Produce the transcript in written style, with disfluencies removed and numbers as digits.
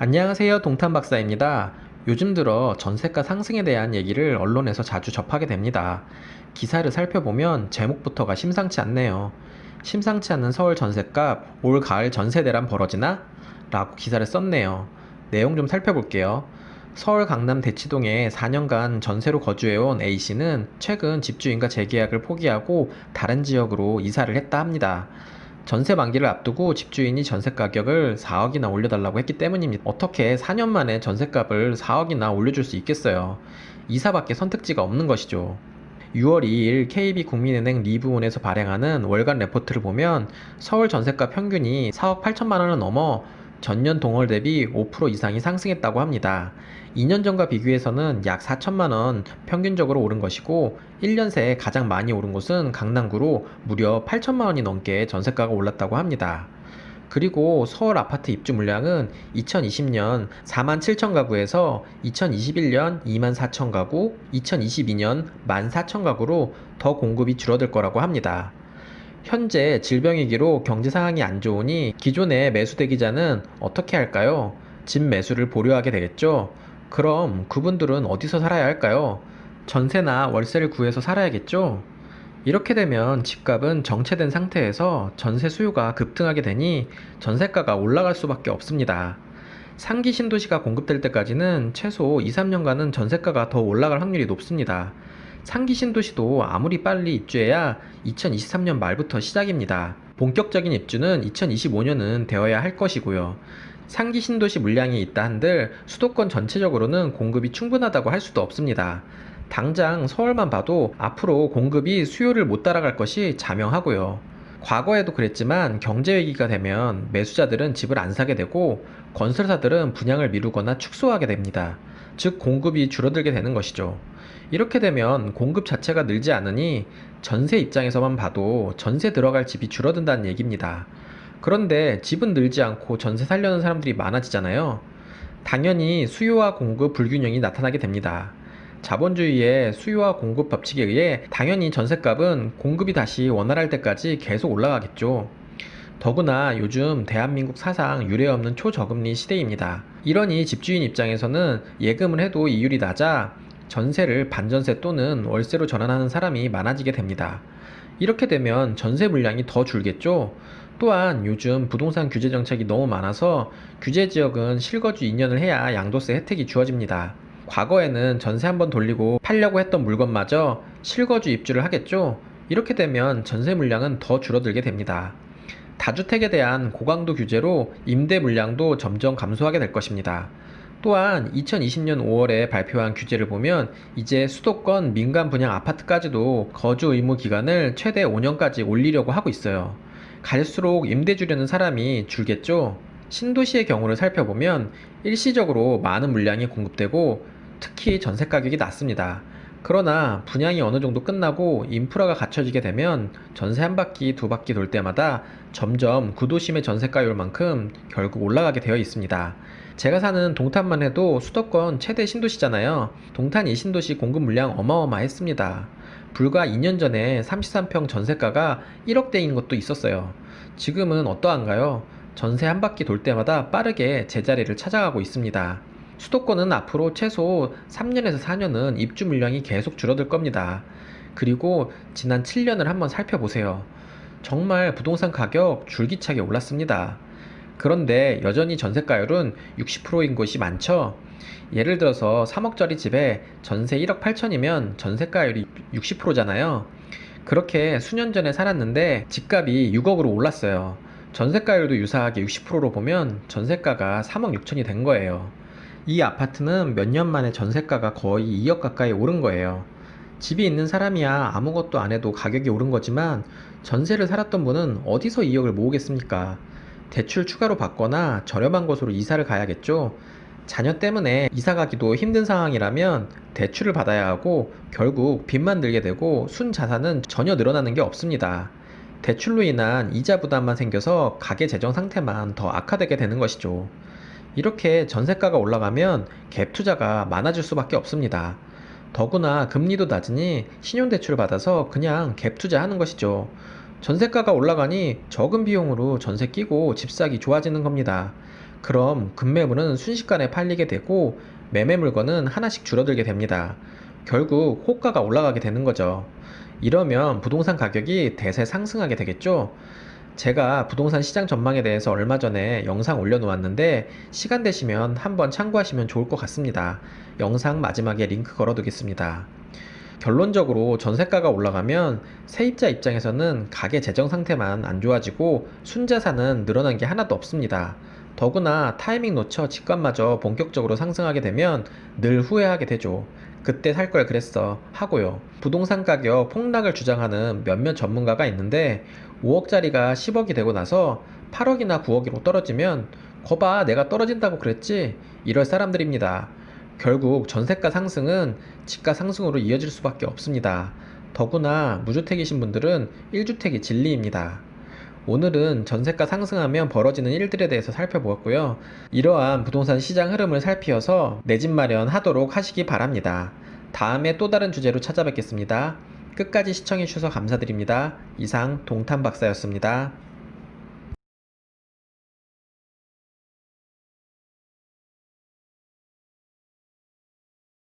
안녕하세요. 동탄 박사입니다. 요즘 들어 전세가 상승에 대한 얘기를 언론에서 자주 접하게 됩니다. 기사를 살펴보면 제목부터가 심상치 않네요. 심상치 않은 서울 전셋값, 올 가을 전세 대란 벌어지나? 라고 기사를 썼네요. 내용 좀 살펴볼게요. 서울 강남 대치동에 4년간 전세로 거주해온 A씨는 최근 집주인과 재계약을 포기하고 다른 지역으로 이사를 했다 합니다. 전세 만기를 앞두고 집주인이 전세 가격을 4억이나 올려달라고 했기 때문입니다. 어떻게 4년 만에 전세값을 4억이나 올려줄 수 있겠어요? 이사밖에 선택지가 없는 것이죠. 6월 2일 KB국민은행 리브온에서 발행하는 월간 레포트를 보면 서울 전세가 평균이 4억 8천만 원을 넘어 전년 동월 대비 5% 이상이 상승했다고 합니다. 2년 전과 비교해서는 약 4천만 원 평균적으로 오른 것이고 1년 새에 가장 많이 오른 곳은 강남구로 무려 8천만 원이 넘게 전세가가 올랐다고 합니다. 그리고 서울 아파트 입주 물량은 2020년 4만 7천 가구에서 2021년 2만 4천 가구, 2022년 1만 4천 가구로 더 공급이 줄어들 거라고 합니다. 현재 질병위기로 경제 상황이 안 좋으니 기존의 매수 대기자는 어떻게 할까요? 집 매수를 보류하게 되겠죠? 그럼 그분들은 어디서 살아야 할까요? 전세나 월세를 구해서 살아야겠죠? 이렇게 되면 집값은 정체된 상태에서 전세 수요가 급등하게 되니 전세가가 올라갈 수밖에 없습니다. 상기 신도시가 공급될 때까지는 최소 2, 3년간은 전세가가 더 올라갈 확률이 높습니다. 상기 신도시도 아무리 빨리 입주해야 2023년 말부터 시작입니다. 본격적인 입주는 2025년은 되어야 할 것이고요. 상기 신도시 물량이 있다 한들 수도권 전체적으로는 공급이 충분하다고 할 수도 없습니다. 당장 서울만 봐도 앞으로 공급이 수요를 못 따라갈 것이 자명하고요. 과거에도 그랬지만 경제 위기가 되면 매수자들은 집을 안 사게 되고 건설사들은 분양을 미루거나 축소하게 됩니다. 즉 공급이 줄어들게 되는 것이죠. 이렇게 되면 공급 자체가 늘지 않으니 전세 입장에서만 봐도 전세 들어갈 집이 줄어든다는 얘기입니다. 그런데 집은 늘지 않고 전세 살려는 사람들이 많아지잖아요. 당연히 수요와 공급 불균형이 나타나게 됩니다. 자본주의의 수요와 공급 법칙에 의해 당연히 전셋값은 공급이 다시 원활할 때까지 계속 올라가겠죠. 더구나 요즘 대한민국 사상 유례없는 초저금리 시대입니다. 이러니 집주인 입장에서는 예금을 해도 이율이 낮아 전세를 반전세 또는 월세로 전환하는 사람이 많아지게 됩니다. 이렇게 되면 전세 물량이 더 줄겠죠. 또한 요즘 부동산 규제 정책이 너무 많아서 규제 지역은 실거주 2년을 해야 양도세 혜택이 주어집니다. 과거에는 전세 한번 돌리고 팔려고 했던 물건마저 실거주 입주를 하겠죠. 이렇게 되면 전세 물량은 더 줄어들게 됩니다. 다주택에 대한 고강도 규제로 임대 물량도 점점 감소하게 될 것입니다. 또한 2020년 5월에 발표한 규제를 보면 이제 수도권 민간 분양 아파트까지도 거주 의무 기간을 최대 5년까지 올리려고 하고 있어요. 갈수록 임대 주려는 사람이 줄겠죠. 신도시의 경우를 살펴보면 일시적으로 많은 물량이 공급되고 특히 전세 가격이 낮습니다. 그러나 분양이 어느 정도 끝나고 인프라가 갖춰지게 되면 전세 한 바퀴, 두 바퀴 돌 때마다 점점 구도심의 전세가율만큼 결국 올라가게 되어 있습니다. 제가 사는 동탄만 해도 수도권 최대 신도시잖아요. 동탄 이 신도시 공급 물량 어마어마했습니다. 불과 2년 전에 33평 전세가가 1억대인 것도 있었어요. 지금은 어떠한가요? 전세 한 바퀴 돌 때마다 빠르게 제자리를 찾아가고 있습니다. 수도권은 앞으로 최소 3년에서 4년은 입주 물량이 계속 줄어들 겁니다. 그리고 지난 7년을 한번 살펴보세요. 정말 부동산 가격 줄기차게 올랐습니다. 그런데 여전히 전세가율은 60%인 곳이 많죠? 예를 들어서 3억짜리 집에 전세 1억 8천이면 전세가율이 60%잖아요. 그렇게 수년 전에 살았는데 집값이 6억으로 올랐어요. 전세가율도 유사하게 60%로 보면 전세가가 3억 6천이 된 거예요. 이 아파트는 몇 년 만에 전세가가 거의 2억 가까이 오른 거예요. 집이 있는 사람이야 아무것도 안 해도 가격이 오른 거지만 전세를 살았던 분은 어디서 2억을 모으겠습니까? 대출 추가로 받거나 저렴한 곳으로 이사를 가야겠죠. 자녀 때문에 이사 가기도 힘든 상황이라면 대출을 받아야 하고 결국 빚만 들게 되고 순자산은 전혀 늘어나는 게 없습니다. 대출로 인한 이자 부담만 생겨서 가계 재정 상태만 더 악화되게 되는 것이죠. 이렇게 전세가가 올라가면 갭 투자가 많아질 수밖에 없습니다. 더구나 금리도 낮으니 신용대출을 받아서 그냥 갭 투자하는 것이죠. 전세가가 올라가니 적은 비용으로 전세 끼고 집 사기 좋아지는 겁니다. 그럼 급매물은 순식간에 팔리게 되고 매매 물건은 하나씩 줄어들게 됩니다. 결국 호가가 올라가게 되는 거죠. 이러면 부동산 가격이 대세 상승하게 되겠죠? 제가 부동산 시장 전망에 대해서 얼마 전에 영상 올려놓았는데 시간 되시면 한번 참고하시면 좋을 것 같습니다. 영상 마지막에 링크 걸어두겠습니다. 결론적으로 전세가가 올라가면 세입자 입장에서는 가계 재정 상태만 안 좋아지고 순자산은 늘어난 게 하나도 없습니다. 더구나 타이밍 놓쳐 집값마저 본격적으로 상승하게 되면 늘 후회하게 되죠. 그때 살 걸 그랬어 하고요. 부동산 가격 폭락을 주장하는 몇몇 전문가가 있는데 5억짜리가 10억이 되고 나서 8억이나 9억으로 떨어지면 거봐 내가 떨어진다고 그랬지? 이럴 사람들입니다. 결국 전세가 상승은 집가 상승으로 이어질 수밖에 없습니다. 더구나 무주택이신 분들은 1주택이 진리입니다. 오늘은 전세가 상승하면 벌어지는 일들에 대해서 살펴보았고요. 이러한 부동산 시장 흐름을 살피어서 내 집 마련하도록 하시기 바랍니다. 다음에 또 다른 주제로 찾아뵙겠습니다. 끝까지 시청해주셔서 감사드립니다. 이상 동탄박사였습니다.